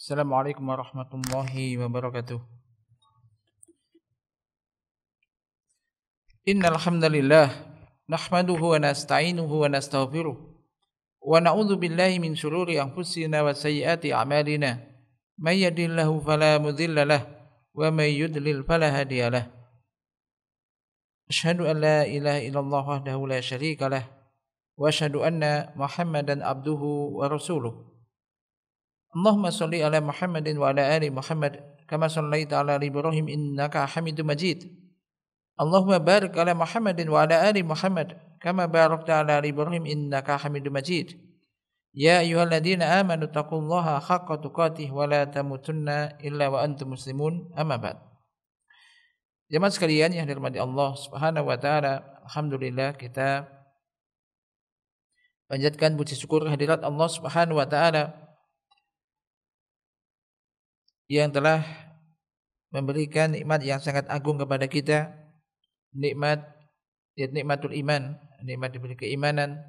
Assalamualaikum warahmatullahi wabarakatuh. Innal hamdalillah nahmaduhu wa nasta'inuhu wa nastaghfiruh wa na'udzu billahi min shururi anfusina wa sayyiati a'malina. May yahdihillahu fala mudilla lahu wa may yudlil fala hadiya lahu. Asyhadu an la ilaha illallah wahdahu la syarika lahu wa asyhadu anna Muhammadan abduhu wa rasuluh. Allahumma shalli ala Muhammadin wa ala ali Muhammad kama shallaita ala Ibrahim innaka Hamidum Majid. Allahumma barik ala Muhammadin wa ala ali Muhammad kama barakta ala Ibrahim innaka Hamidum Majid. Ya ayyuhalladzina amanu taqullaha haqqa tuqatih wa la tamutunna illa wa antum muslimun. Amma ba'd. Jemaah sekalian yang dirahmati Allah Subhanahu wa taala, alhamdulillah kita panjatkan puji syukur hadirat Allah Subhanahu wa taala yang telah memberikan nikmat yang sangat agung kepada kita. Nikmat nikmatul iman, nikmat diberi keimanan,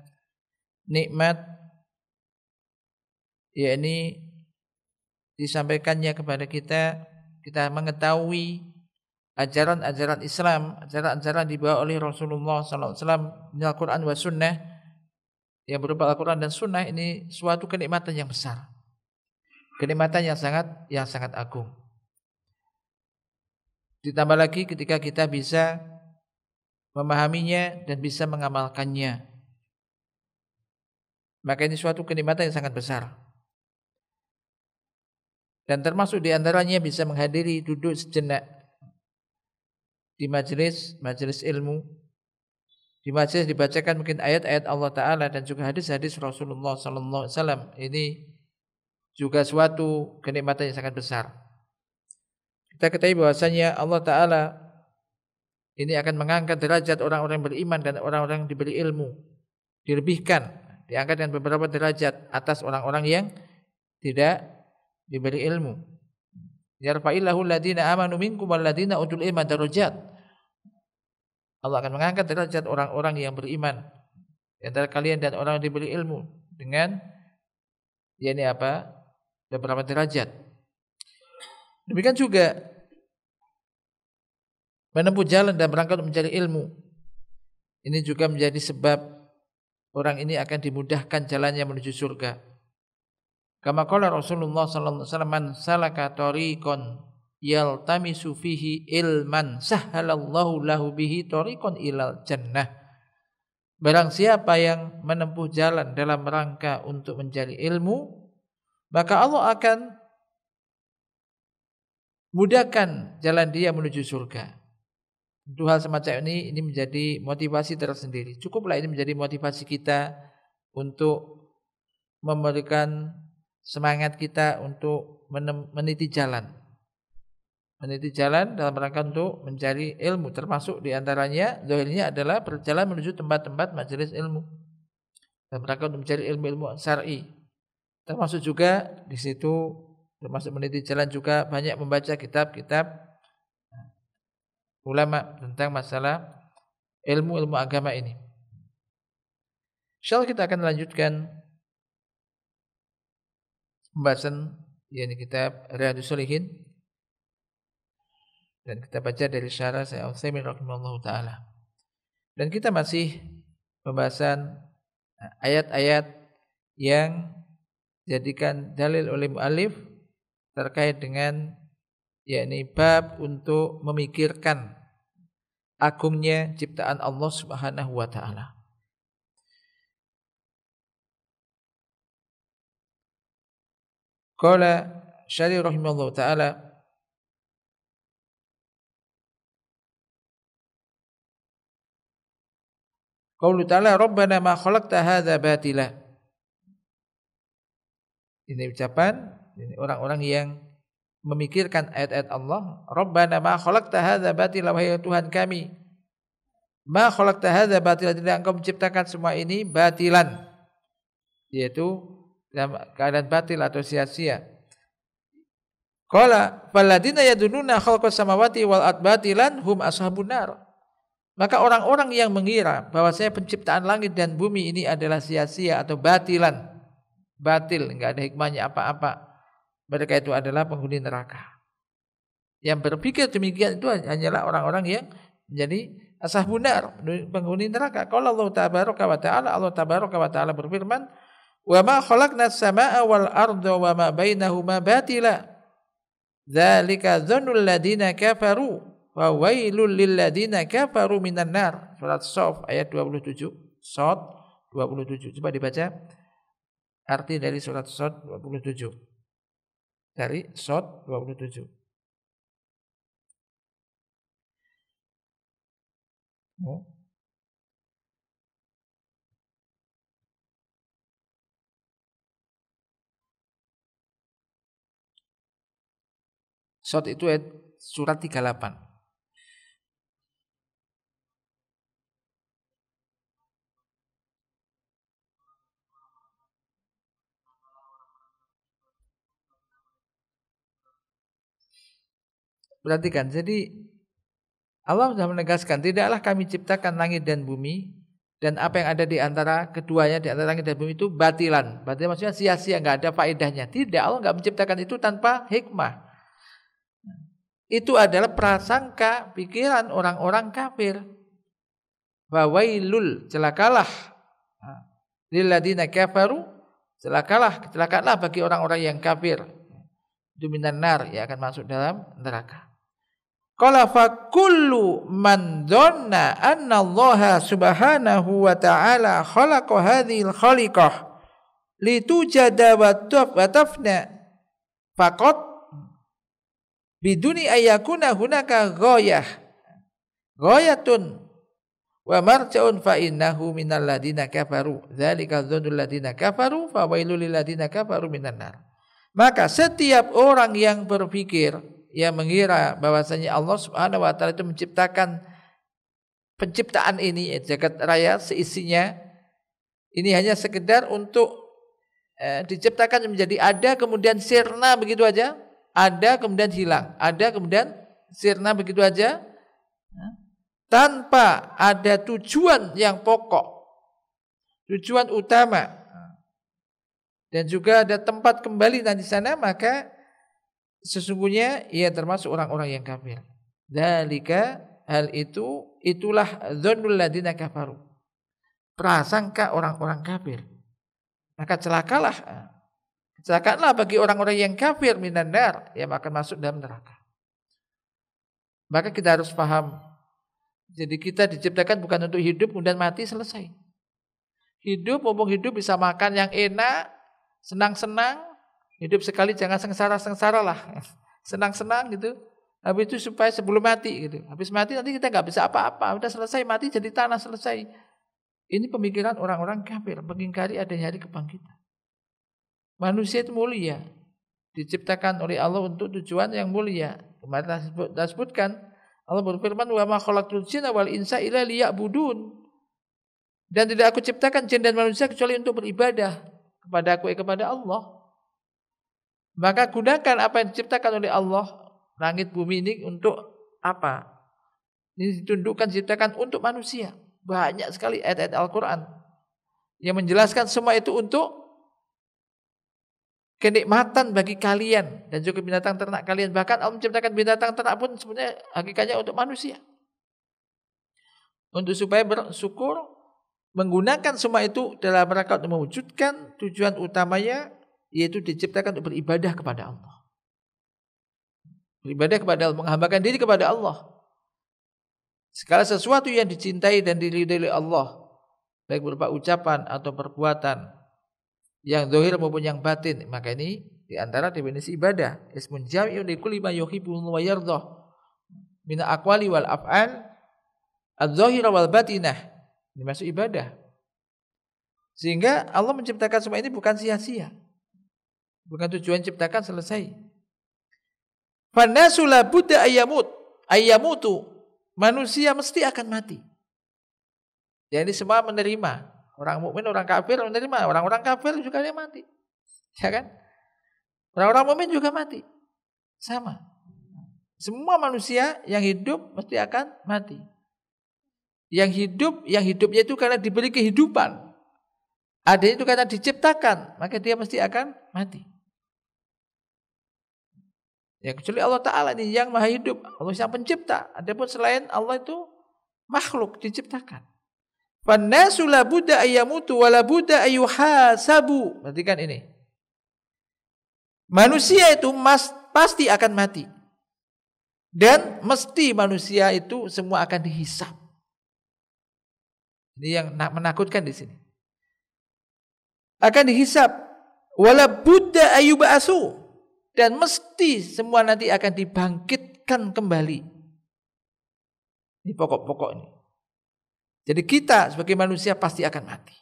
nikmat yakni disampaikannya kepada kita mengetahui ajaran-ajaran Islam, ajaran-ajaran dibawa oleh Rasulullah sallallahu alaihi wasallam dari Al-Qur'an wa sunnah, yang berupa Al-Qur'an dan sunnah. Ini suatu kenikmatan yang besar. Kenikmatan yang sangat agung. Ditambah lagi ketika kita bisa memahaminya dan bisa mengamalkannya, maka ini suatu kenikmatan yang sangat besar. Dan termasuk di antaranya bisa menghadiri duduk sejenak di majelis ilmu, di majelis dibacakan mungkin ayat-ayat Allah Ta'ala dan juga hadis-hadis Rasulullah sallallahu alaihi wasallam. Ini juga suatu kenikmatan yang sangat besar. Kita ketahui bahwasanya Allah Ta'ala ini akan mengangkat derajat orang-orang yang beriman dan orang-orang yang diberi ilmu. Dilebihkan, diangkat dengan beberapa derajat atas orang-orang yang tidak diberi ilmu. Yarfa'illahu alladziina aamanu minkum walladziina utul ilma darajat. Allah akan mengangkat derajat orang-orang yang beriman di antara kalian dan orang yang diberi ilmu dengan beberapa derajat. Demikian juga menempuh jalan dan berangkat mencari ilmu. Ini juga menjadi sebab orang ini akan dimudahkan jalannya menuju surga. Kama qala Rasulullah sallallahu alaihi wasallam, man salaka tariqan yaltamisu fihi ilman sahhalallahu lahu bihi tariqan ilal jannah. Barang siapa yang menempuh jalan dalam rangka untuk mencari ilmu, maka Allah akan mudahkan jalan dia menuju surga. Tentu hal semacam ini menjadi motivasi tersendiri. Cukuplah ini menjadi motivasi kita untuk memberikan semangat kita untuk meniti jalan. Meniti jalan dalam rangka untuk mencari ilmu, termasuk diantaranya zahirnya adalah berjalan menuju tempat-tempat majelis ilmu dalam rangka untuk mencari ilmu-ilmu syar'i. Termasuk juga di situ, termasuk meniti jalan juga banyak membaca kitab-kitab ulama tentang masalah ilmu-ilmu agama ini. Insyaallah kita akan lanjutkan pembahasan yakni kitab Riyadhus Shalihin, dan kita baca dari syarah Syekh Utsaimin rahimahullahu taala. Dan kita masih pembahasan ayat-ayat yang dijadikan dalil oleh muallif terkait dengan yakni bab untuk memikirkan agungnya ciptaan Allah Subhanahu wa taala. Qala Syari rahimahullahu taala, qaulu ta'ala rabbana ma khalaqta hadza batila. Ini ucapan orang-orang yang memikirkan ayat-ayat Allah. Rabbana ma khalaqta hadza batila, wahai Tuhan kami, ma khalaqta hadza batila, tidak engkau menciptakan semua ini batilan, yaitu dalam keadaan batil atau sia-sia. Qala falladina yadununa khalqas samawati wal ard batilan hum ashabun nar. Maka orang-orang yang mengira bahwasanya penciptaan langit dan bumi ini adalah sia-sia atau batilan, batil, enggak ada hikmahnya apa-apa, mereka itu adalah penghuni neraka. Yang berpikir demikian itu hanyalah orang-orang yang menjadi ashabun nar, penghuni neraka. Qala Allah tabaraka wa ta'ala, Allah tabaraka wa ta'ala berfirman, "Wa ma khalaqnas samaa'a wal arda wa ma bainahuma batila. Dzalika dzannul ladzina kafaru wa wailul lil ladzina kafaru minan nar." Surat Shaff ayat 27. Shad 27. Coba dibaca arti dari surat Shad 27. Dari Shad 27. Shad itu ayat surat 38. Perhatikan, jadi Allah sudah menegaskan, tidaklah kami ciptakan langit dan bumi dan apa yang ada di antara keduanya, di antara langit dan bumi itu batilan. Batilan maksudnya sia-sia, enggak ada faedahnya. Tidak, Allah enggak menciptakan itu tanpa hikmah. Itu adalah prasangka pikiran orang-orang kafir. Wailul, celakalah lil ladzina kafaru, celakalah bagi orang-orang yang kafir. Itu minan nar, yang akan masuk dalam neraka. Qala fa kullu man dhanna anna Allah subhanahu wa ta'ala khalaqa hadhil khaliqah litujada wa tafna faqat biduni ayakuna hunaka ghayatun wa marja'un fa innahu minal ladina kafaru dzalika dzannul ladina kafaru fa wailul lil ladina kafaru minan nar. Maka setiap orang yang berpikir, yang mengira bahwasanya Allah Subhanahu wa taala itu menciptakan penciptaan ini, jagat raya seisinya ini hanya sekedar untuk diciptakan menjadi ada kemudian sirna begitu aja, ada kemudian hilang, ada kemudian sirna begitu aja, tanpa ada tujuan yang pokok, tujuan utama, dan juga ada tempat kembali nanti sana, maka sesungguhnya ia termasuk orang-orang yang kafir. Dzalika, hal itu, itulah dzannul ladzina kafaru, prasangka orang-orang kafir. Maka celakalah bagi orang-orang yang kafir minan nar, yang akan masuk dalam neraka. Maka kita harus paham, jadi kita diciptakan bukan untuk hidup kemudian mati selesai. Hidup, mumpung hidup bisa makan yang enak, senang-senang. Hidup sekali jangan sengsara-sengsara lah. Senang-senang gitu. Habis itu supaya sebelum mati gitu. Habis mati nanti kita nggak bisa apa-apa. Udah selesai mati jadi tanah, selesai. Ini pemikiran orang-orang kafir, mengingkari adanya hari kebangkitan. Manusia itu mulia, diciptakan oleh Allah untuk tujuan yang mulia. Kemarin kita sebutkan, Allah berfirman, "Wa ma khalaqtul jinna wal insa illa liya'budun." Dan tidak aku ciptakan jin dan manusia kecuali untuk beribadah kepada aku, kepada Allah. Maka gunakan apa yang diciptakan oleh Allah, langit bumi ini untuk apa? Ini ditundukkan, diciptakan untuk manusia. Banyak sekali ayat-ayat Al-Quran yang menjelaskan semua itu untuk kenikmatan bagi kalian dan juga binatang ternak kalian. Bahkan Allah menciptakan binatang ternak pun sebenarnya hakikatnya untuk manusia, untuk supaya bersyukur, menggunakan semua itu dalam rangka untuk mewujudkan tujuan utamanya, yaitu diciptakan untuk beribadah kepada Allah. Beribadah kepada Allah, menghambakan diri kepada Allah. Segala sesuatu yang dicintai dan diridhai oleh Allah, baik berupa ucapan atau perbuatan, yang zahir maupun yang batin, maka ini diantara definisi ibadah. Ismun jami'un likulli ma yuhibbu wa yardah min aqwali wal af'al adz-dzahira wal batinah. Ini masuk ibadah. Sehingga Allah menciptakan semua ini bukan sia-sia. Bukan tujuan ciptakan selesai. Fannasu la budda ayyamutu. Manusia mesti akan mati. Jadi semua menerima. Orang mukmin, orang kafir menerima. Orang-orang kafir juga dia mati. Ya kan? Orang-orang mukmin juga mati. Sama. Semua manusia yang hidup mesti akan mati. Yang hidupnya itu karena diberi kehidupan. Ada itu karena diciptakan, maka dia mesti akan mati. Ya kecuali Allah Ta'ala ini yang maha hidup, Allah yang pencipta. Adapun selain Allah itu makhluk diciptakan. Fannasu la budda ayyamutu wa la budda ayyuhasabu. Perhatikan ini. Manusia itu pasti akan mati. Dan mesti manusia itu semua akan dihisab. Ini yang menakutkan di sini. Akan dihisab. Wala budda ayyuba'asu. Dan mesti semua nanti akan dibangkitkan kembali. Ini pokok-pokok ini. Jadi kita sebagai manusia pasti akan mati.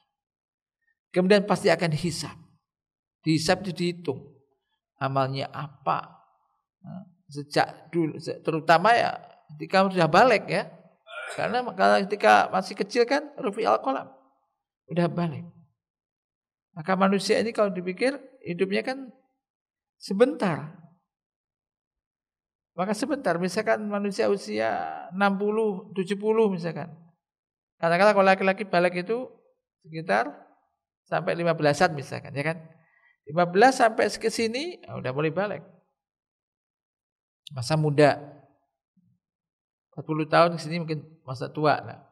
Kemudian pasti akan dihisab. Dihisab itu dihitung. Amalnya apa. Sejak dulu. Terutama ya ketika sudah balik ya. Karena ketika masih kecil kan rufi'al qalam. Udah balik. Maka manusia ini kalau dipikir hidupnya kan sebentar. Maka sebentar, misalkan manusia usia 60, 70 misalkan. Kadang-kadang kalau laki-laki balik itu sekitar sampai 15-an misalkan, ya kan? 15 sampai ke sini udah mulai balik. Masa muda. 40 tahun ke sini mungkin masa tua lah.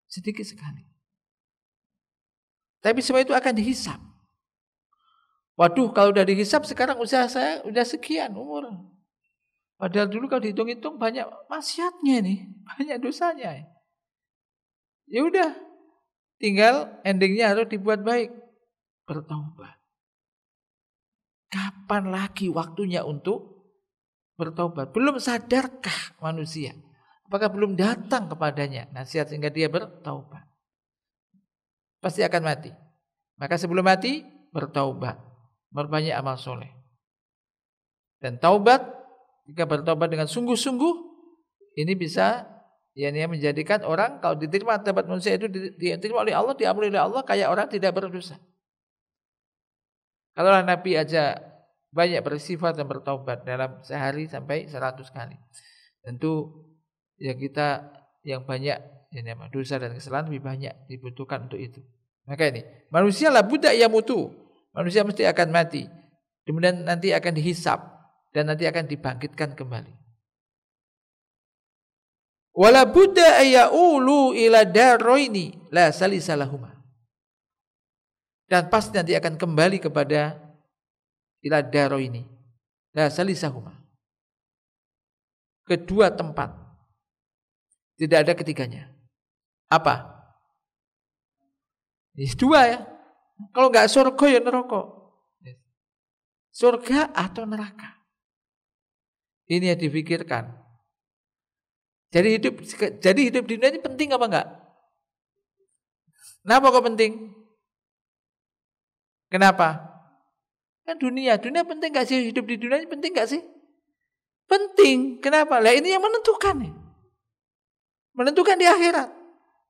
Sedikit sekali. Tapi semua itu akan dihisab. Waduh, kalau udah dihisab sekarang usia saya udah sekian umur. Padahal dulu kalau dihitung-hitung banyak maksiatnya nih, banyak dosanya. Ya udah, tinggal endingnya harus dibuat baik, bertaubat. Kapan lagi waktunya untuk bertaubat? Belum sadarkah manusia? Apakah belum datang kepadanya nasihat sehingga dia bertaubat? Pasti akan mati. Maka sebelum mati bertaubat. Berbanyak amal soleh. Dan taubat, jika bertaubat dengan sungguh-sungguh, ini bisa menjadikan orang kalau diterima taubat manusia itu diterima oleh Allah, diampuni oleh Allah kayak orang tidak berdosa. Kalau Nabi aja banyak bersifat dan bertaubat dalam sehari sampai 100 kali. Tentu ya kita yang banyak dosa dan kesalahan lebih banyak dibutuhkan untuk itu. Maka ini manusia la budda yamutu. Manusia mesti akan mati. Kemudian nanti akan dihisab dan nanti akan dibangkitkan kembali. Wala budda ayyaulu ila darroini la salisalahuma. Dan pasti nanti akan kembali kepada ila darroini la salisahuma. Kedua tempat. Tidak ada ketiganya. Apa? Dua ya. Kalau enggak surga ya neraka. Surga atau neraka. Ini yang dipikirkan. Jadi hidup di dunia ini penting apa enggak? Kenapa kok penting? Kenapa? Kan dunia penting enggak sih? Hidup di dunia ini penting enggak sih? Penting. Kenapa? Lah ini yang menentukan nih. Menentukan di akhirat.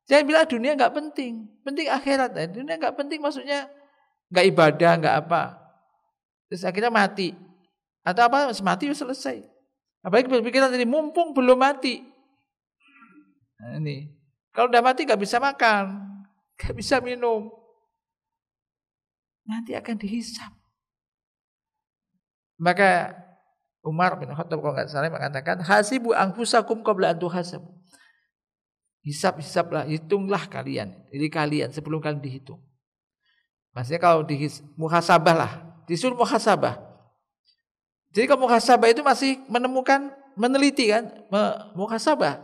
Jangan bilang dunia enggak penting. Penting akhirat. Dunia enggak penting maksudnya enggak ibadah, enggak apa. Terus akhirnya mati. Atau apa? Mati selesai. Apalagi berpikiran tadi mumpung belum mati. Nah, ini. Kalau udah mati enggak bisa makan, enggak bisa minum. Nanti akan dihisab. Maka Umar bin Khattab kalau enggak salah mengatakan, "Hasibu anfusakum qabla an tuhasabu." Hisab-hisablah, hitunglah kalian, diri kalian sebelum kalian dihitung. Maksudnya kalau muhasabah lah, disuruh muhasabah. Jadi kalau muhasabah itu masih meneliti kan, muhasabah.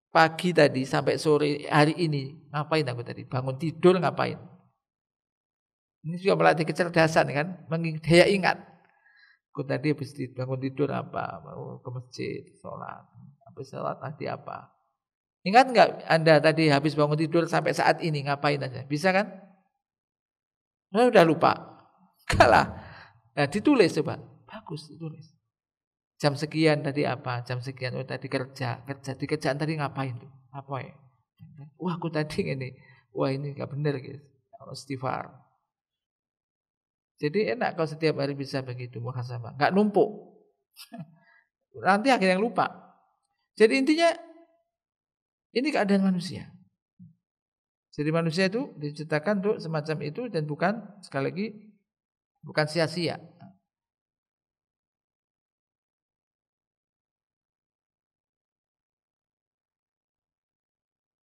Pagi tadi sampai sore hari ini ngapain aku tadi? Bangun tidur ngapain? Ini juga melatih kecerdasan kan, daya ingat. Aku tadi habis bangun tidur apa? Mau ke masjid, sholat. Habis sholat tadi apa? Ingat enggak Anda tadi habis bangun tidur sampai saat ini ngapain aja? Bisa kan? Nah, udah lupa. Kalah. Nah, ditulis coba. Bagus ditulis. Jam sekian tadi apa? Jam sekian tadi kerja. Di kerjaan tadi ngapain tuh? Apa ya? Wah, aku tadi ini. Wah, ini enggak benar guys. Istighfar. Jadi enak kalau setiap hari bisa begitu muhasabah. Enggak numpuk. Nanti akhirnya lupa. Jadi intinya ini keadaan manusia. Jadi manusia itu diciptakan untuk semacam itu dan bukan sekali lagi bukan sia-sia.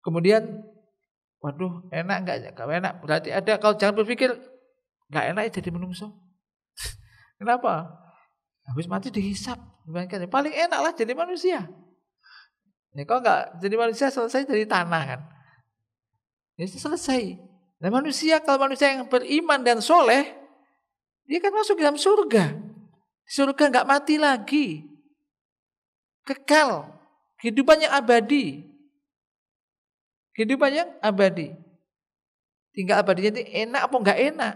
Kemudian, waduh, enak enggak? Enggak enak. Berarti ada, kalau jangan berpikir enggak enak jadi menungso. Kenapa? Habis mati dihisap. Paling enak lah jadi manusia. Ya, kalau enggak jadi manusia selesai dari tanah kan. Ya selesai. Nah manusia, kalau manusia yang beriman dan soleh, dia kan masuk dalam surga. Surga enggak mati lagi. Kekal. Kehidupan yang abadi. Kehidupan yang abadi. Tinggal abadinya ini enak apa enggak enak.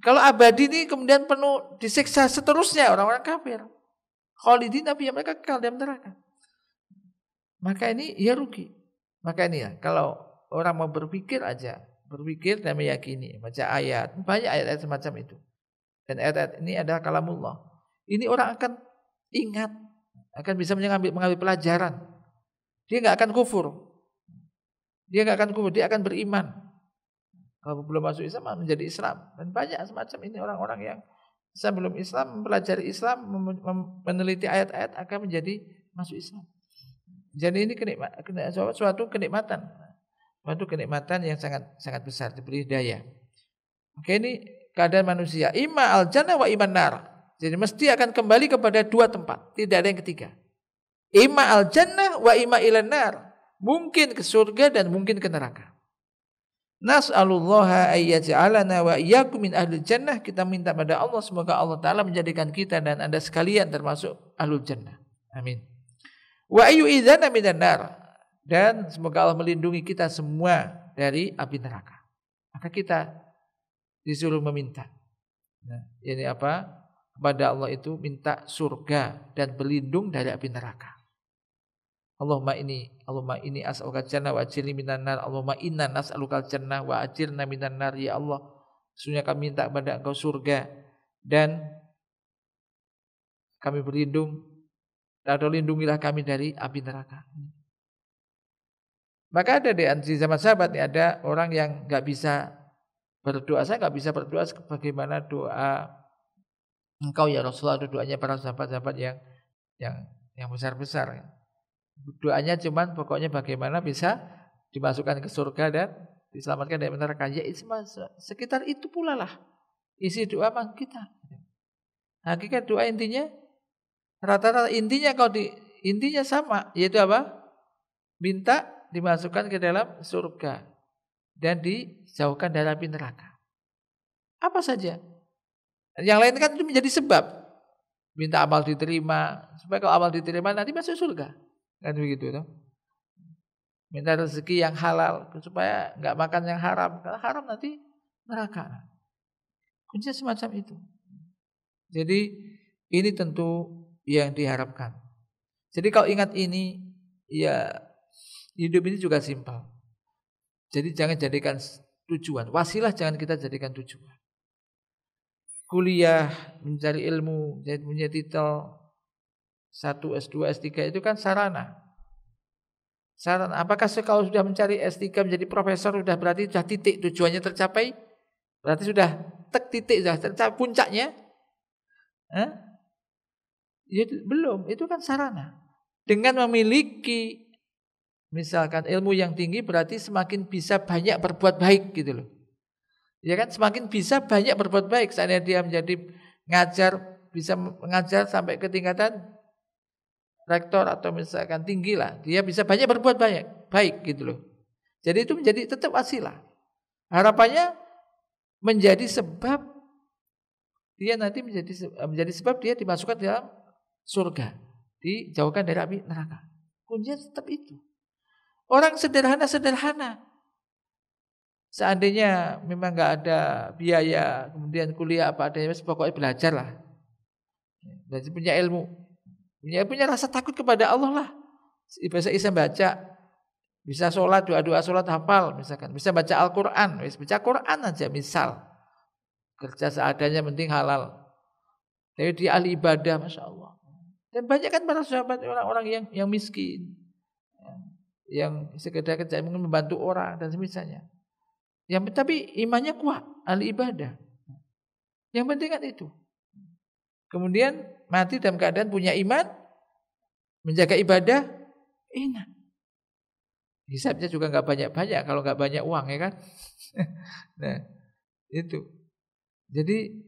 Kalau abadi ini kemudian penuh disiksa seterusnya orang-orang kafir. Khalidin tapi mereka kekal dalam neraka. Maka ini ya rugi. Maka ini ya, kalau orang mau berpikir aja, berpikir dan meyakini, baca ayat, banyak ayat-ayat semacam itu. Dan ayat-ayat ini adalah kalamullah. Ini orang akan ingat, akan bisa mengambil pelajaran. Dia enggak akan kufur. Dia akan beriman. Kalau belum masuk Islam menjadi Islam. Dan banyak semacam ini orang-orang yang sebelum Islam mempelajari Islam, meneliti ayat-ayat akan menjadi masuk Islam. Jadi ini suatu kenikmatan. Suatu kenikmatan yang sangat besar, diberi hidayah. Oke, ini keadaan manusia. Imma al-jannah wa imma nar. Jadi mesti akan kembali kepada dua tempat, tidak ada yang ketiga. Imma al-jannah wa imma ilan nar. Mungkin ke surga dan mungkin ke neraka. Nas'alullaha ayyaj'alana wa iyyakum min ahlil jannah. Kita minta pada Allah semoga Allah Ta'ala menjadikan kita dan Anda sekalian termasuk ahlul jannah. Amin. Wa ayyu'idzana minan nar. Dan semoga Allah melindungi kita semua dari api neraka. Maka kita disuruh meminta. Nah, ini apa? Kepada Allah itu minta surga dan berlindung dari api neraka. Allahumma ini as'aluka jannah wa ajirni minan nar. Allahumma inna nas'aluka jannah wa ajirna minan nar. Ya Allah, sesungguhnya kami minta kepada Engkau surga dan kami berlindung, atau lindungilah kami dari api neraka. Maka ada di zaman sahabat ini ada orang yang enggak bisa berdoa. Saya enggak bisa berdoa sebagaimana doa Engkau ya Rasulullah, doanya para sahabat-sahabat yang besar-besar. Doanya cuman pokoknya bagaimana bisa dimasukkan ke surga dan diselamatkan dari neraka. Ya sekitar itu pula lah isi doa kita. Hakikat doa intinya rata-rata intinya intinya sama, yaitu apa? Minta dimasukkan ke dalam surga dan dijauhkan dari api neraka. Apa saja? Yang lain kan itu menjadi sebab. Minta amal diterima, supaya kalau amal diterima nanti masuk surga. Kan begitu toh. Minta rezeki yang halal supaya enggak makan yang haram. Kalau haram nanti neraka. Kuncinya semacam itu. Jadi ini tentu yang diharapkan. Jadi kalau ingat ini, ya hidup ini juga simpel. Jadi jangan jadikan tujuan. Wasilah jangan kita jadikan tujuan. Kuliah, mencari ilmu, punya titel 1, S2, S3 itu kan sarana. Apakah kalau sudah mencari S3 menjadi profesor sudah berarti sudah titik tujuannya tercapai? Berarti sudah titik sudah tercapai puncaknya? Ya, belum, itu kan sarana. Dengan memiliki misalkan ilmu yang tinggi berarti semakin bisa banyak berbuat baik gitu loh. Ya kan, semakin bisa banyak berbuat baik. Seandainya dia menjadi bisa mengajar sampai ke tingkatan rektor atau misalkan tinggi lah, dia bisa banyak berbuat baik gitu loh. Jadi itu menjadi tetap wasilah. Harapannya menjadi sebab dia nanti menjadi sebab dia dimasukkan dalam surga, dijauhkan dari api neraka. Kuncinya tetap itu. Orang sederhana. Seandainya memang enggak ada biaya, kemudian kuliah apa adanya, pokoknya belajar lah. Belajar punya ilmu. Punya rasa takut kepada Allah lah. Bisa baca, bisa sholat, doa-doa sholat hafal misalkan. Bisa baca Al-Quran, baca Quran aja misal. Kerja seadanya penting halal. Tapi dia ahli ibadah, Masya Allah. Dan banyak kan para sahabat orang-orang yang miskin. Yang sekedar kerja mungkin membantu orang dan semisalnya. Tapi imannya kuat, ahli ibadah. Yang penting kan itu. Kemudian mati dalam keadaan punya iman, menjaga ibadah, enak. Hisabnya juga nggak banyak-banyak kalau nggak banyak uang ya kan. Nah, itu. Jadi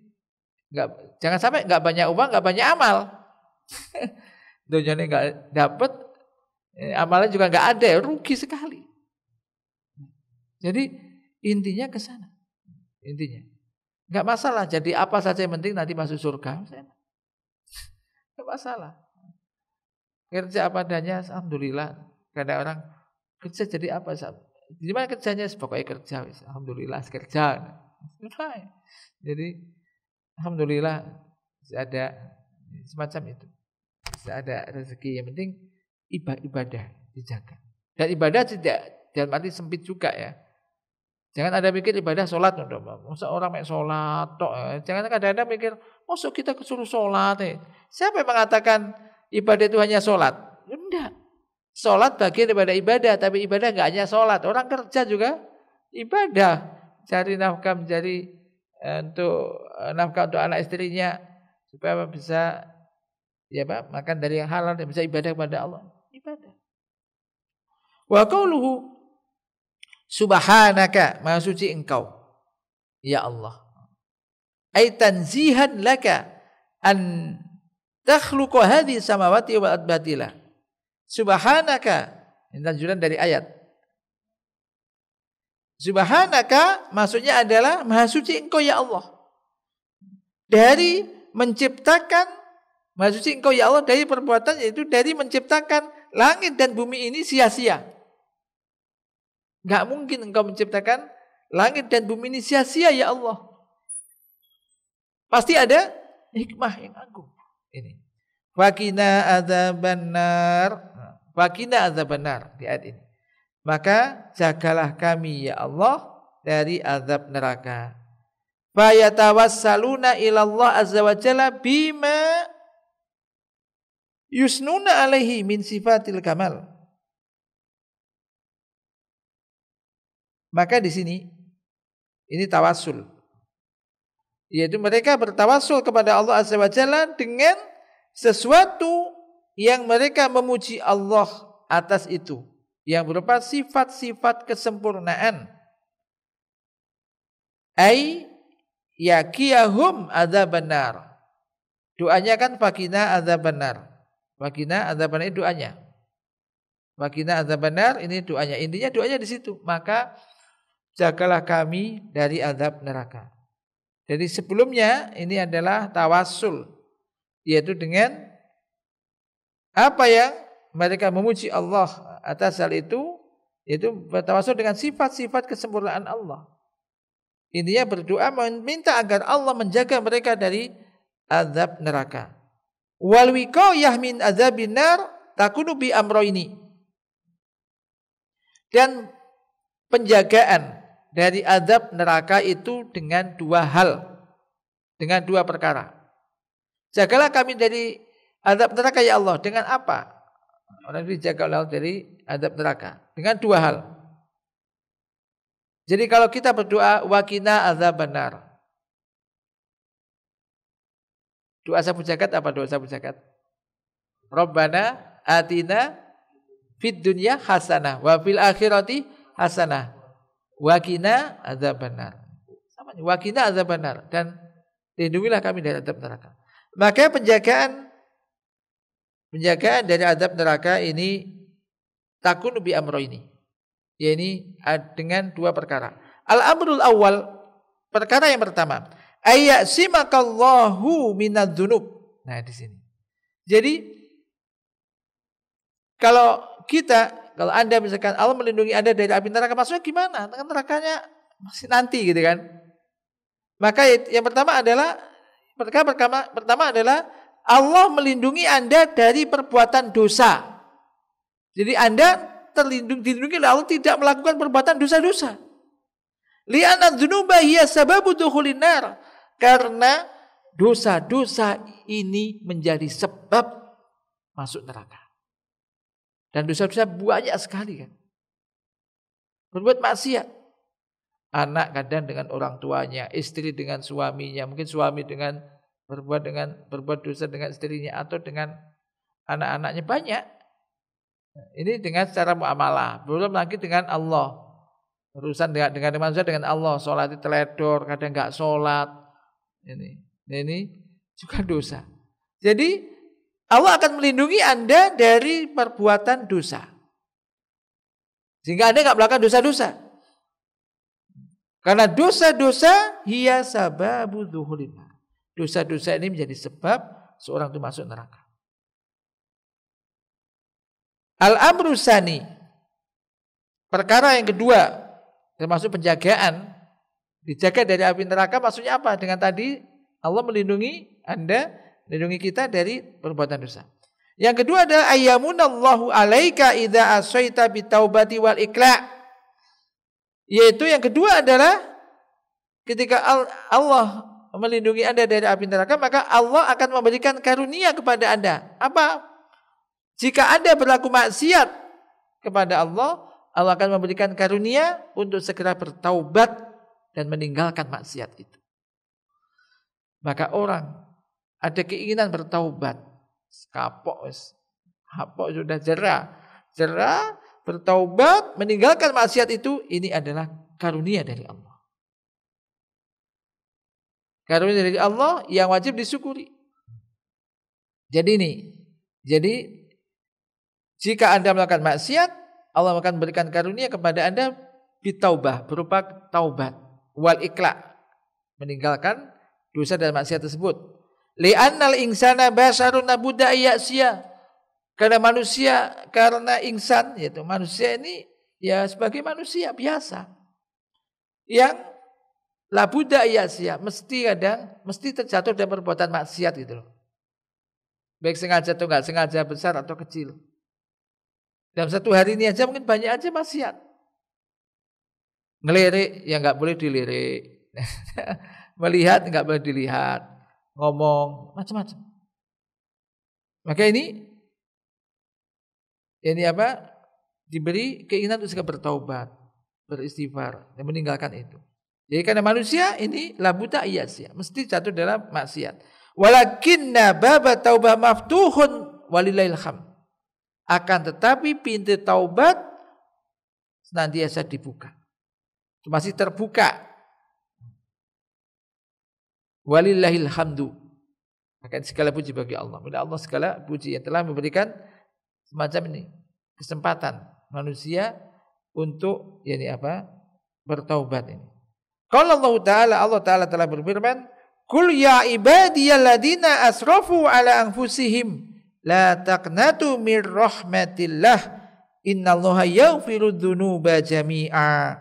jangan sampai nggak banyak uang, nggak banyak amal. Dunyanya nggak dapat, amalnya juga nggak ada, rugi sekali. Jadi intinya ke sana. Intinya nggak masalah. Jadi apa saja yang penting nanti masuk surga. Nggak masalah. Kerja apa adanya, alhamdulillah. Karena orang kerja jadi apa? Gimana kerjanya? Pokoknya kerja. Alhamdulillah kerja. Jadi alhamdulillah ada semacam itu. Ada rezeki, yang penting ibadah dijaga. Dan ibadah tidak dalam arti sempit juga ya. Jangan ada mikir ibadah sholat, masa orang main sholat tok. Jangan kadang-kadang mikir, masa kita kesuruh sholat. Siapa yang mengatakan ibadah itu hanya sholat? Enggak. Sholat bagian daripada ibadah, tapi ibadah enggak hanya sholat. Orang kerja juga ibadah. Cari nafkah, mencari nafkah untuk anak istrinya supaya bisa makan dari yang halal dan bisa ibadah kepada Allah. Ibadah. Wa qauluhu subhanaka, maha suci engkau ya Allah. Ai tanzihan laka an takhluqa hadhihi samawati wal ard batila. Subhanaka, ini lanjutan dari ayat. Subhanaka maksudnya adalah maha suci engkau ya Allah. Dari menciptakan, maha suci engkau ya Allah dari perbuatan, yaitu dari menciptakan langit dan bumi ini sia-sia. Enggak mungkin engkau menciptakan langit dan bumi ini sia-sia ya Allah. Pasti ada hikmah yang agung. Ini. Waqina adzabannar. Waqina adzabannar di ayat ini. Maka jagalah kami ya Allah dari azab neraka. Fa yatawassaluna ila Allah azza wa jalla bima yusnuna alaihi min sifatil kamal. Maka di sini ini tawassul. Yaitu mereka bertawassul kepada Allah azza wa jalla dengan sesuatu yang mereka memuji Allah atas itu, yang berupa sifat-sifat kesempurnaan. Ai yaqiyahum adzabannar. Doanya kan faqina adzabannar. Faqina adzabannar itu doanya. Faqina adzabannar ini doanya. Intinya doanya di situ. Maka jagalah kami dari azab neraka. Jadi sebelumnya ini adalah tawassul, yaitu dengan apa yang mereka memuji Allah atas hal itu, yaitu bertawassul dengan sifat-sifat kesempurnaan Allah. Intinya berdoa meminta agar Allah menjaga mereka dari azab neraka. Wal wiqayah min azabin nar takunu bi amroini. Dan penjagaan dari azab neraka itu dengan dua hal, dengan dua perkara. Jagalah kami dari azab neraka ya Allah. Dengan apa? Orang dijaga Allah dari azab neraka dengan dua hal. Jadi kalau kita berdoa waqina adzabannar. Doa sapu jagat apa doa sapu jagat? Rabbana atina fid dunya hasanah wa fil akhirati hasanah wa qina adzabannar. Samanya wa qina adzabannar, dan lindungilah kami dari azab neraka. Maka penjagaan dari azab neraka ini takunu bi amroini. Ya ini dengan dua perkara. Al-amrul awal, perkara yang pertama, ayyasimakallahu minadz-dzunub. Nah, di sini. Jadi kalau Anda misalkan Allah melindungi Anda dari api neraka, maksudnya gimana? Nerakanya masih nanti gitu kan. Maka yang pertama adalah Allah melindungi Anda dari perbuatan dosa. Jadi Anda dilindungi oleh Allah tidak melakukan perbuatan dosa-dosa. Li'anna dzunuba hiya sababu dukhulin nar. Karena dosa-dosa ini menjadi sebab masuk neraka. Dan dosa-dosa banyak sekali kan. Berbuat maksiat. Anak kadang dengan orang tuanya, istri dengan suaminya, mungkin suami dengan berbuat dosa dengan istrinya atau dengan anak-anaknya, banyak. Ini dengan secara muamalah, belum lagi dengan Allah. Urusan dengan manusia, dengan Allah, sholat itu teledor, kadang enggak sholat. Ini juga dosa. Jadi Allah akan melindungi Anda dari perbuatan dosa. Sehingga Anda enggak melakukan dosa-dosa. Karena dosa-dosa hiya sababu dzuhulin. Dosa-dosa ini menjadi sebab seorang itu masuk neraka. Al-amru tsani. Perkara yang kedua, termasuk penjagaan, dijaga dari api neraka, maksudnya apa? Dengan tadi Allah melindungi Anda, melindungi kita dari perbuatan dosa. Yang kedua adalah ayyamunallahu alaika idza asaita bitaubati wal ikla. Yaitu yang kedua adalah ketika Allah melindungi Anda dari api neraka, maka Allah akan memberikan karunia kepada Anda. Apa? Jika Anda berlaku maksiat kepada Allah, Allah akan memberikan karunia untuk segera bertaubat dan meninggalkan maksiat itu. Maka orang ada keinginan bertaubat, kapok sudah jerah, bertaubat, meninggalkan maksiat itu, ini adalah karunia dari Allah. Karunia dari Allah yang wajib disyukuri. Jadi jika Anda melakukan maksiat, Allah akan berikan karunia kepada Anda bitaubah, berupa taubat, wal ikla, meninggalkan dosa dan maksiat tersebut. Li'annal insana basharun labudda ya'siya. Karena insan, yaitu manusia ini ya sebagai manusia biasa yang labudda ya'siya, mesti terjatuh dalam perbuatan maksiat gitu loh. Baik sengaja atau enggak sengaja, besar atau kecil. Dalam satu hari ini aja mungkin banyak aja maksiat. Ngelirik ya enggak boleh dilirik. Melihat enggak boleh dilihat. Ngomong macam-macam. Maka ini diberi keinginan untuk segera bertaubat, beristighfar dan meninggalkan itu. Jadi karena manusia ini labuta iyasya, mesti jatuh dalam maksiat. Walakinna baba taubah maftuhun walillahil hamd. Akan tetapi pintu taubat senantiasa dibuka. Masih terbuka. Walillahil hamdu. Maka segala puji bagi Allah. Bila Allah segala puji yang telah memberikan semacam ini kesempatan manusia untuk bertaubat ini. Kalau Allah Ta'ala telah berfirman, "Qul ya ibadiyalladzina asrafu ala anfusihim la taqnatu mir rahmatillah innallaha yaghfiru dzunuba jami'a."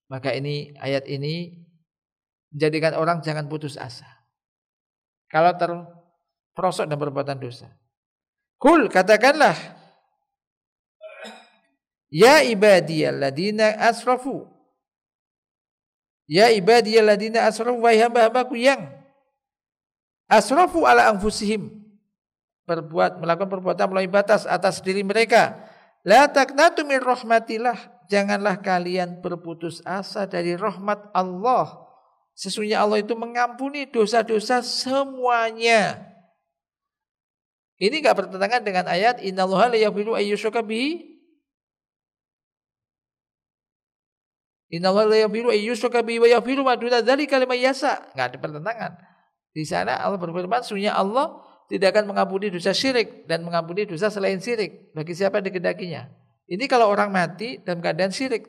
Maka ayat ini menjadikan orang jangan putus asa kalau terperosok dalam perbuatan dosa. Qul, katakanlah, ya ibadiyalladzina asrafu, ya ibadiyalladzina asrafu, wahai hamba-hambaku yang asrafu ala anfusihim, melakukan perbuatan melampaui batas atas diri mereka. La taqnatu min rahmatillah, janganlah kalian berputus asa dari rahmat Allah. Sesungguhnya Allah itu mengampuni dosa-dosa semuanya. Ini enggak bertentangan dengan ayat innallaha la yaghfiru ayyushraka bihi. Innallaha la yaghfiru ayyushraka bihi wa yaghfiru ma duna dzalika liman yasha. Enggak ada pertentangan. Di sana Allah berfirman, sesungguhnya Allah tidak akan mengampuni dosa syirik dan mengampuni dosa selain syirik bagi siapa dikehendakinya. Ini kalau orang mati dalam keadaan syirik,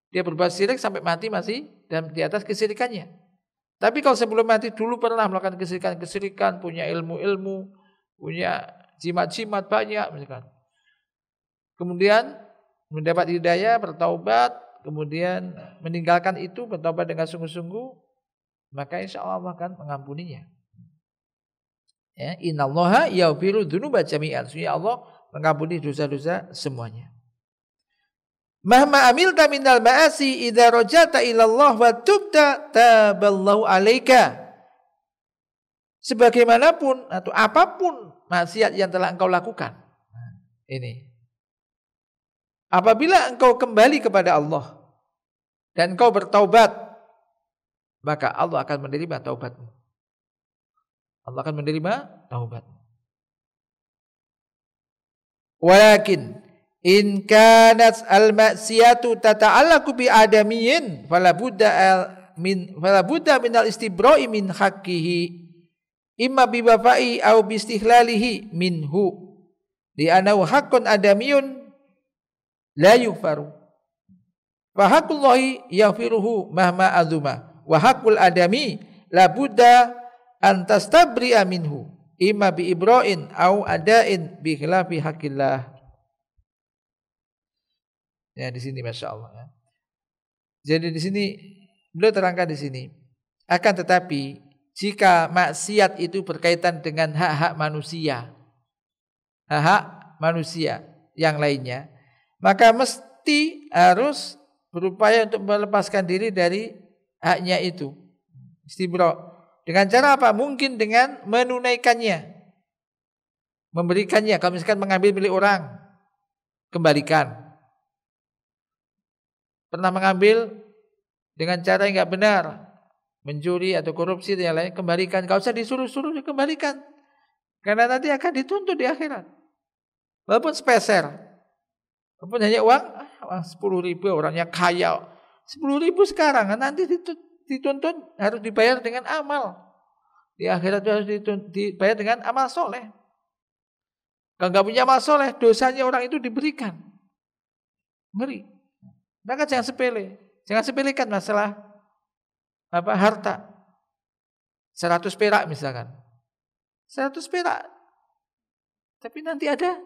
dia berbuat syirik sampai mati masih di atas kesyirikannya. Tapi kalau sebelum mati dulu pernah melakukan kesyirikan, punya ilmu-ilmu, punya jimat-jimat banyak misalkan. Kemudian mendapat hidayah, bertaubat, kemudian meninggalkan itu, bertaubat dengan sungguh-sungguh, maka insya Allah akan mengampuninya. Ya, innallaha yaghfiru dzunuba jami'an. Sesungguhnya Allah mengampuni dosa-dosa semuanya. Mahma amilta minal ma'asi idza rajata ila Allah wa tubta taballahu alaika. Sebagaimanapun atau apapun maksiat yang telah engkau lakukan. Ini. Apabila engkau kembali kepada Allah dan engkau bertaubat, maka Allah akan menerima taubatmu. Allah akan menerima taubatmu. Walakin in kanat al-ma'siyatu tata'allaqu bi adamiyyin fala budda min al-istibra'i min haqqihi imma bi wafa'i aw bi istihlalihi minhu li annahu haqqun adamiyun la yughfaru fa haqqullahi yaghfiruhu mahma azuma wa haqqul adami la budda an tastabri'a minhu imma bi ibra'in aw ada'in bi khilafi haqqillah. Ya di sini Masya Allah ya. Jadi di sini beliau terangkan di sini. Akan tetapi jika maksiat itu berkaitan dengan hak-hak manusia, hak-hak manusia yang lainnya, maka mesti harus berupaya untuk melepaskan diri dari haknya itu. Istibra. Dengan cara apa? Mungkin dengan menunaikannya, memberikannya. Kalau misalkan mengambil milik orang, kembalikan. Pernah mengambil dengan cara yang enggak benar, mencuri atau korupsi dan yang lain, kembalikan. Enggak usah disuruh-suruh, kembalikan. Karena nanti akan dituntut di akhirat. Walaupun speser. Walaupun hanya uang 10.000, orangnya kaya. 10.000 sekarang, nanti dituntut harus dibayar dengan amal. Di akhirat harus dibayar dengan amal soleh. Kalau enggak punya amal soleh, dosanya orang itu diberikan. Ngeri. Maka jangan sepelekan masalah harta. 100 perak misalkan. 100 perak. Tapi nanti ada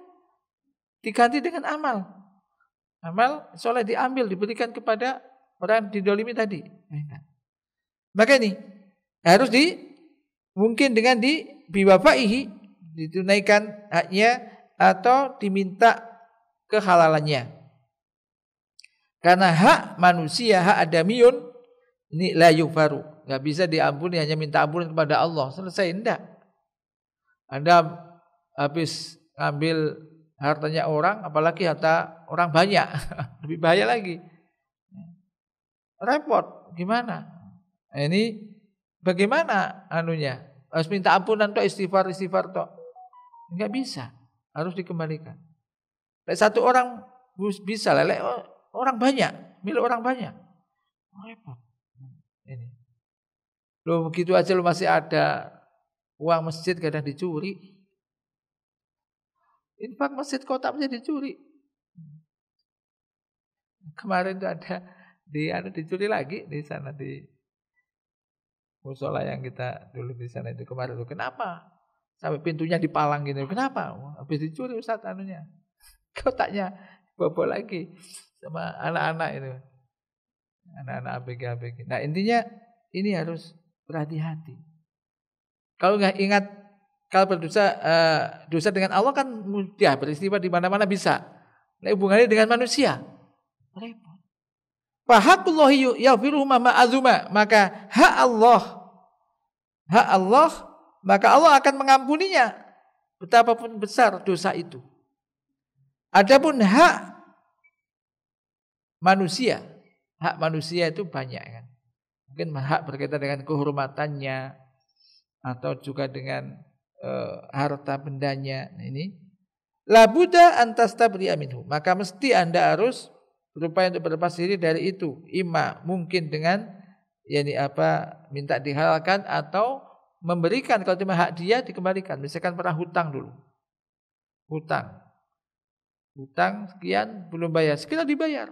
diganti dengan amal. Amal soleh diambil, diberikan kepada orang yang didolimi tadi. Maka ini harus mungkin dengan biwafaihi, ditunaikan haknya atau diminta kehalalannya. Karena hak manusia, hak adamiyun ini la yughfaru, enggak bisa diampuni, hanya minta ampun kepada Allah. Selesai, enggak. Anda habis ambil hartanya orang, apalagi harta orang banyak, lebih bahaya lagi. Repot, gimana? Ini bagaimana anunya? Harus minta ampunan toh, istighfar toh. Enggak bisa, harus dikembalikan. Satu orang bisa, orang banyak, milik orang banyak. Repot. Ini. Loh begitu aja lo masih ada uang masjid kadang dicuri. Infak masjid kota masih dicuri. Kemarin itu ada dicuri lagi di sana di musola yang kita dulu di sana itu kemarin itu. Kenapa? Sampai pintunya dipalang gitu. Kenapa? Habis dicuri Ustaz anunya. Kotaknya bobol lagi. Sama anak-anak itu, anak-anak ABG. Nah intinya ini harus berhati-hati. Kalau nggak ingat, kalau berdosa dosa dengan Allah kan mudah, beristighfar di mana-mana bisa. Nah hubungannya dengan manusia, repot. Fa haqqullahi yaghfiruhu ma azuma, maka hak Allah, maka Allah akan mengampuninya betapapun besar dosa itu. Adapun hak manusia itu banyak kan. Mungkin hak berkaitan dengan kehormatannya atau juga dengan harta bendanya. Nah, ini la budda an tastabri'a minhu. Maka mesti Anda harus berupaya untuk berlepas diri dari itu. Ima mungkin dengan minta dihalalkan atau memberikan. Kalau cuma hak dia dikembalikan. Misalkan pernah hutang dulu. Hutang sekian belum bayar, segera dibayar.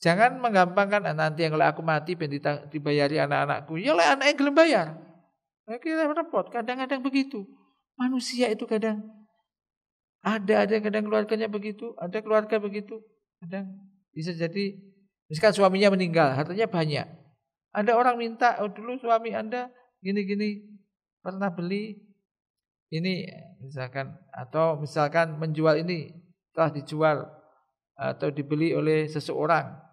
Jangan menggampangkan nanti yang kalau aku mati dibayari anak-anakku. Ya lah anaknya belum bayar. Kita repot. Kadang-kadang begitu. Manusia itu kadang ada kadang keluarganya begitu, ada keluarga begitu. Kadang bisa jadi misalkan suaminya meninggal, hartanya banyak. Ada orang minta, dulu suami Anda gini-gini pernah beli ini misalkan, atau misalkan menjual ini telah dijual atau dibeli oleh seseorang.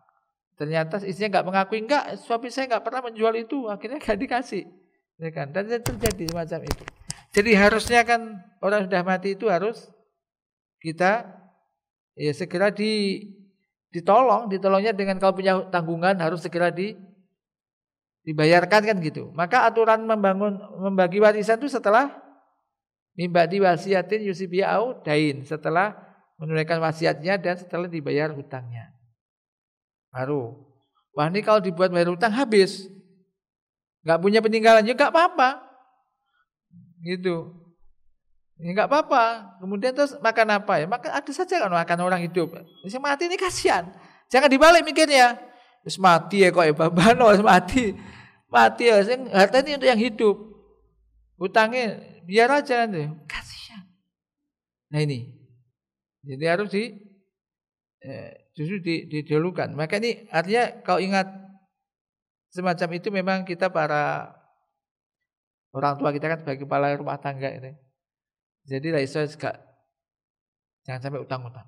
Ternyata istrinya enggak mengakui, enggak, suami saya enggak pernah menjual itu, akhirnya enggak dikasih. Ya kan? Dan terjadi semacam itu. Jadi harusnya kan orang sudah mati itu harus kita segera ditolongnya dengan kalau punya tanggungan harus segera dibayarkan kan gitu. Maka aturan membagi warisan itu setelah Mimba di wasiatin yusibiya au dain, setelah menunaikan wasiatnya dan setelah dibayar hutangnya. Baru. Wah, ini kalau dibuat bayar hutang habis. Enggak punya peninggalan ya enggak apa-apa. Gitu. Ya enggak apa-apa. Kemudian terus makan apa ya? Makan ada saja kan makan orang hidup. Yang mati ini kasihan. Jangan dibalik mikirnya. Terus mati ya kok ya babano mati. Mati ya harta ini untuk yang hidup. Hutangnya biar aja nanti. Kasihan. Nah ini. Jadi harus justru didahulukan. Maka ini artinya kalau ingat semacam itu memang kita para orang tua kita kan sebagai kepala rumah tangga ini. Jadi jangan sampai utang-utang.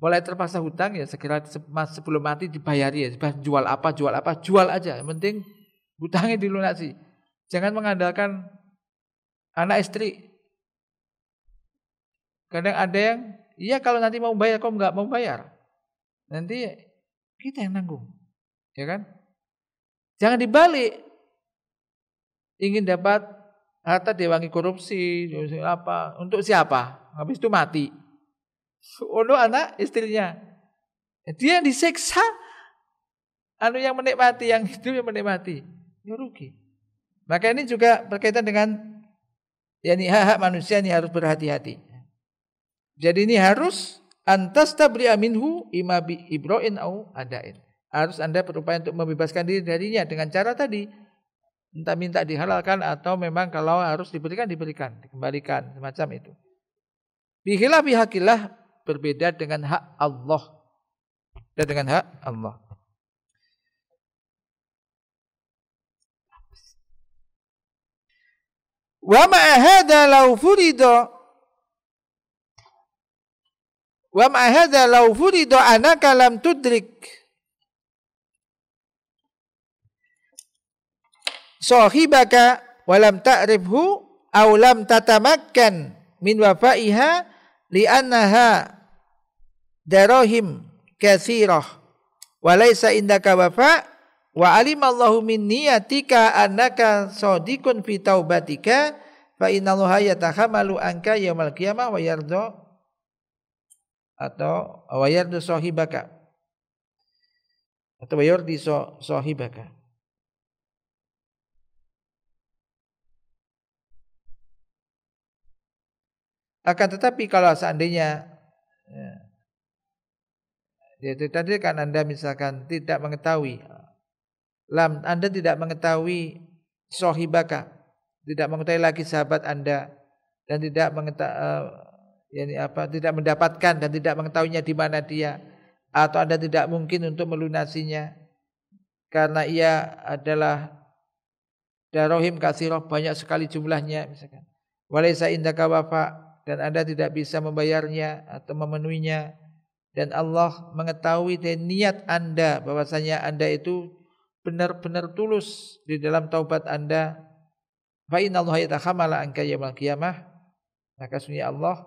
Mulai terpaksa hutang ya segera sebelum mati dibayari ya. Jual jual aja. Yang penting hutangnya dilunasi. Jangan mengandalkan anak istri. Kadang ada yang, iya kalau nanti mau bayar, kok enggak mau bayar. Nanti kita yang nanggung. Ya kan? Jangan dibalik. Ingin dapat harta diwangi korupsi, apa? Untuk siapa? Habis itu mati. Untuk anak istrinya. Dia yang disiksa. Yang menikmati, yang hidup yang menikmati. Ya rugi. Maka ini juga berkaitan dengan hak-hak manusia ini harus berhati-hati. Jadi ini harus antastabri'a minhu imma bi ibra'in au adain. Harus Anda berupaya untuk membebaskan diri darinya dengan cara tadi. Entah minta dihalalkan atau memang kalau harus diberikan, dikembalikan, semacam itu. Bihilafi hakillah, berbeda dengan hak Allah. Dan dengan hak Allah. Wa ma'a hadza law furida anaka lam tudrik sahibaka wa lam ta'rifhu aw lam tatamakkan min wafaiha li'annaha darahim katsirah wa laysa indaka wafa wa alimallahu min niyatika annaka shadiqun fi taubatika fa innallaha yatahammalu anka yaumil qiyamah wa yarda atau wayardu sahibaka atau wayardi sahibaka. Akan tetapi kalau seandainya itu tadi kan Anda misalkan tidak mengetahui Anda tidak mengetahui sahibaka, tidak mengetahui lagi sahabat Anda dan tidak tidak mendapatkan dan tidak mengetahuinya di mana dia, atau Anda tidak mungkin untuk melunasinya karena ia adalah darahim katsirah, banyak sekali jumlahnya misalkan. Walaysa indaka wafa, dan Anda tidak bisa membayarnya atau memenuhinya, dan Allah mengetahui dari niat Anda bahwasanya Anda itu benar-benar tulus di dalam taubat Anda. Fa innallaha yatahammala anka yaumil qiyamah, maka sesungguhnya Allah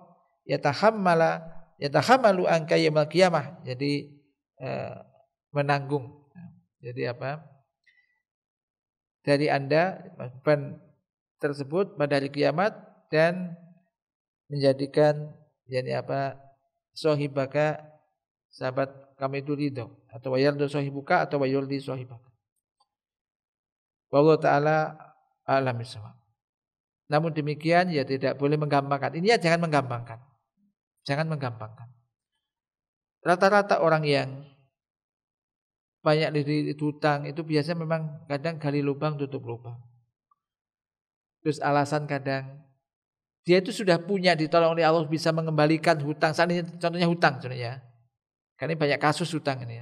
yatahammalu anka yaumil qiyamah, jadi menanggung. Jadi apa? Dari Anda beban tersebut pada hari kiamat dan menjadikan sahibaka, sahabat kami itu ridho, atau wayardu sahibuka atau wayurdi sahibaka. Wallahu taala a'lam bissawab. Namun demikian ya tidak boleh menggampangkan. Ini ya jangan menggampangkan. Jangan menggampangkan. Rata-rata orang yang banyak lilit hutang itu biasanya memang kadang gali lubang tutup lubang. Terus alasan kadang dia itu sudah punya, ditolong oleh Allah bisa mengembalikan hutang. Contohnya hutang contohnya. Karena ini banyak kasus hutang ini.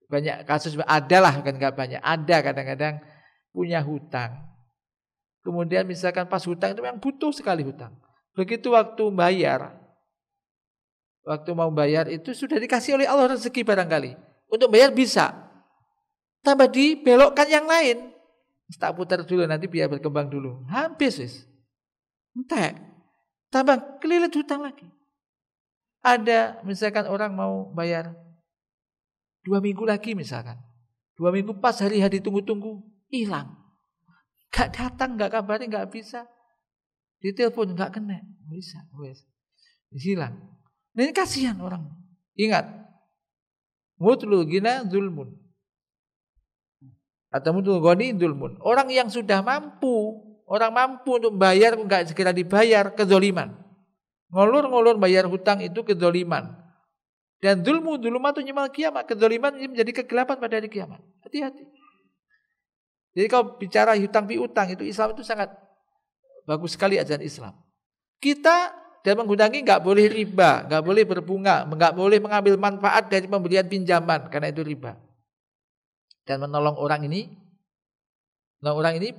Banyak kasus, adalah kan enggak banyak. Ada kadang-kadang punya hutang. Kemudian misalkan pas hutang itu memang butuh sekali hutang. Begitu waktu mau bayar itu sudah dikasih oleh Allah rezeki barangkali. Untuk bayar bisa. Tambah dibelokkan yang lain. Tak putar dulu nanti biar berkembang dulu. Habis wis. Entek. Tambah kelilit hutang lagi. Ada misalkan orang mau bayar 2 minggu lagi misalkan. 2 minggu pas hari ditunggu-tunggu hilang. Gak datang, gak kabarin, gak bisa. Ditelepon enggak kena, bisa, wes. Hilang. Nah, ini kasihan orang. Ingat. Mutlul ghina zulmun. Atau mutlul ghani zulmun. Orang yang sudah mampu, orang mampu untuk bayar enggak segera dibayar, kezaliman. Ngulur-ngulur bayar hutang itu kezaliman. Dan zulmatun yaumil kiamat, kezaliman ini menjadi kegelapan pada hari kiamat. Hati-hati. Jadi kalau bicara hutang piutang itu Islam itu sangat bagus sekali ajaran Islam. Kita dalam menghutangi enggak boleh riba, enggak boleh berbunga, enggak boleh mengambil manfaat dari pemberian pinjaman karena itu riba. Dan menolong orang ini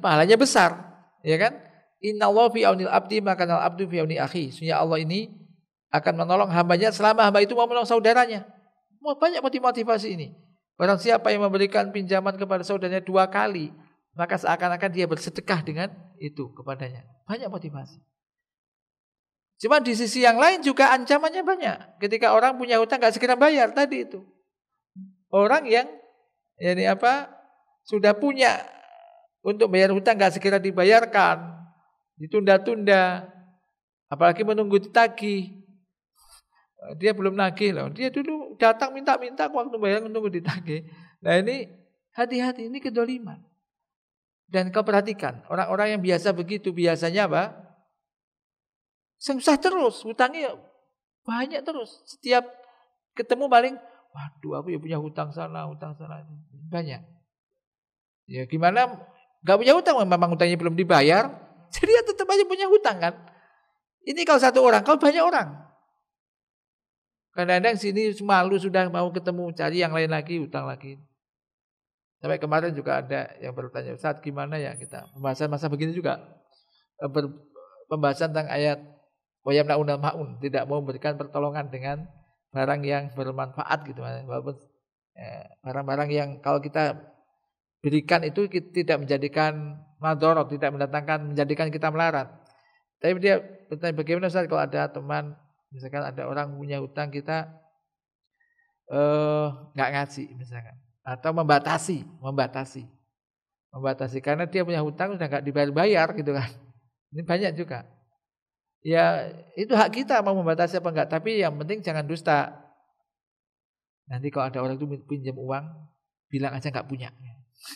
pahalanya besar, ya kan? Innallaha fi aunil abdi maka al abdu fi auni akhi. Sesungguhnya Allah ini akan menolong hambanya selama hamba itu mau menolong saudaranya. Banyak motivasi ini. Barang siapa yang memberikan pinjaman kepada saudaranya 2 kali, maka seakan-akan dia bersedekah dengan itu kepadanya. Banyak motivasi. Cuma di sisi yang lain juga ancamannya banyak. Ketika orang punya hutang gak segera bayar tadi itu. Orang yang sudah punya untuk bayar hutang gak segera dibayarkan, ditunda-tunda, apalagi menunggu ditagih. Dia belum nagih loh. Dia dulu datang minta-minta waktu bayar menunggu ditagih. Nah ini hati-hati, ini kedoliman. Dan kau perhatikan, orang-orang yang biasa begitu biasanya apa? Susah terus, hutangnya banyak terus. Setiap ketemu paling, waduh aku ya punya hutang sana banyak. Ya gimana? Gak punya hutang, memang hutangnya belum dibayar, jadi ya tetap aja punya hutang kan. Ini kalau 1 orang, kalau banyak orang. Kadang-kadang sini malu sudah mau ketemu, cari yang lain lagi, hutang lagi. Sampai kemarin juga ada yang bertanya, Ustaz gimana ya kita pembahasan masa begini juga pembahasan tentang ayat wa yamna'unal ma'un, tidak mau memberikan pertolongan dengan barang yang bermanfaat gitu. Walaupun barang-barang yang kalau kita berikan itu tidak menjadikan madharat, tidak menjadikan kita melarat. Tapi dia bertanya bagaimana Ustaz kalau ada teman, misalkan ada orang punya hutang kita enggak ngasih misalkan. Atau membatasi karena dia punya hutang sudah enggak dibayar-bayar gitu kan. Ini banyak juga. Ya itu hak kita mau membatasi apa enggak, tapi yang penting jangan dusta. Nanti kalau ada orang itu pinjam uang, bilang aja enggak punya.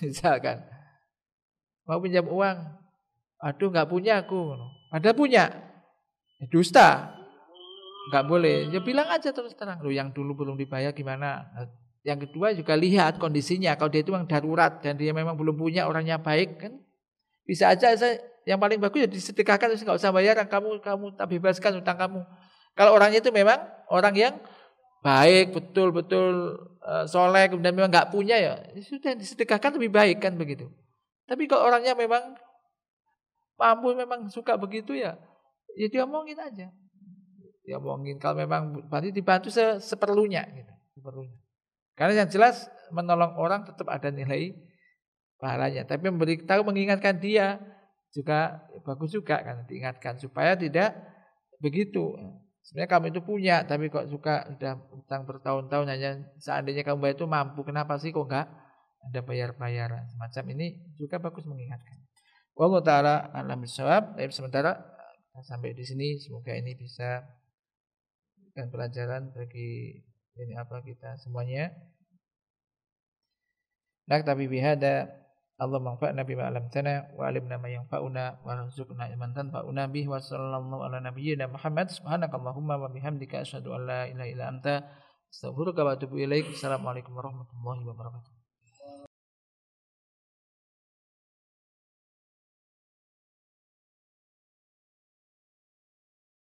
Misalkan mau pinjam uang, aduh enggak punya aku. Padahal punya. Ya, dusta. Enggak boleh. Ya bilang aja terus terang, loh yang dulu belum dibayar gimana? Yang kedua juga lihat kondisinya. Kalau dia itu memang darurat dan dia memang belum punya, orangnya baik kan, bisa aja yang paling bagus ya disedekahkan, terus enggak usah bayar, kamu tak bebaskan hutang kamu. Kalau orangnya itu memang orang yang baik, betul-betul soleh, kemudian memang enggak punya ya sudah disedekahkan lebih baik kan begitu. Tapi kalau orangnya memang mampu, memang suka begitu ya diomongin aja. Diomongin kalau memang dibantu seperlunya gitu, seperlunya. Karena yang jelas menolong orang tetap ada nilai pahalanya. Tapi memberitahu, mengingatkan dia juga bagus juga kan, diingatkan supaya tidak begitu. Sebenarnya kamu itu punya, tapi kok suka sudah utang bertahun-tahun, hanya seandainya kamu bayar itu mampu, kenapa sih kok enggak ada bayar-bayaran? Semacam ini juga bagus mengingatkan. Wallahu taala a'lam bishawab. Sementara sampai di sini, semoga ini bisa dan pelajaran bagi kita semuanya. Naktabi bihada, Allah manfa'na bima 'allamtana wa 'allimna ma yanfa'una wa rzuqna ilman tanfa'una bihi wa sallallahu ala nabiyyina Muhammad. Subhanakallahumma wa bihamdika asyhadu an la ilaha illa anta astaghfiruka wa atubu ilaik. Assalamualaikum warahmatullahi wabarakatuh.